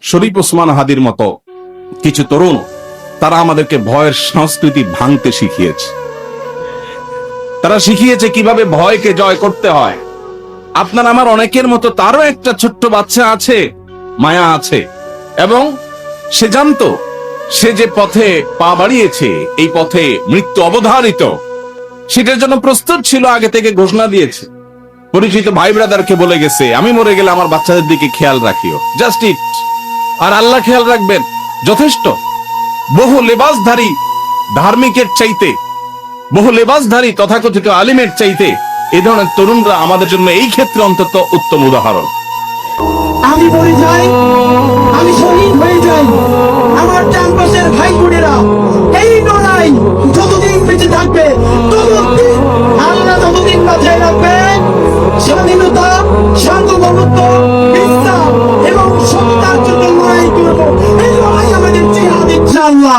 শরীফ ওসমান হাদির মতো কিছু তরুণ তারা আমাদেরকে ভয়ের সংস্কৃতি ভাঙতে শিখিয়েছে। তারা শিখিয়েছে কিভাবে ভয়কে জয় করতে হয়। আপনার আমার অনেকের মতো তারও একটা ছোট্ট বাচ্চা আছে, মায়া আছে, এবং সে জানতো সে যে পথে পা বাড়িয়েছে এই পথে মৃত্যু অবধারিত, সেটার জন্য প্রস্তুত ছিল, আগে থেকে ঘোষণা দিয়েছে। পরিচিত ভাই ব্রাদারকে বলে গেছে, আমি মরে গেলে আমার বাচ্চাদের দিকে খেয়াল রাখিও, জাস্ট ইট। আর আল্লাহ খেয়াল রাখবেন, যথেষ্ট। বহু লেবাসধারী ধার্মিকের চাইতে, বহু লেবাসধারী তথাকথিত আলিমের চাইতে এই ধরনের তরুণরা আমাদের জন্য এই ক্ষেত্রে অন্তত উত্তম উদাহরণ। আমি মরে যাই, আমি শহীদ হয়ে যাই, আমার ক্যাম্পাসের ভাই বোনেরা এই লড়াই যতদিন বেঁচে থাকবে ততদিন আল্লাহ যতদিন মাথায় রাখবেন, স্বাধীনতা, সার্বভৌমত্ব, ইসলাম এবং সত্যার জন্য লড়াই করবো। এই লড়াই আমাদের জিহাদ ইনশাআল্লাহ।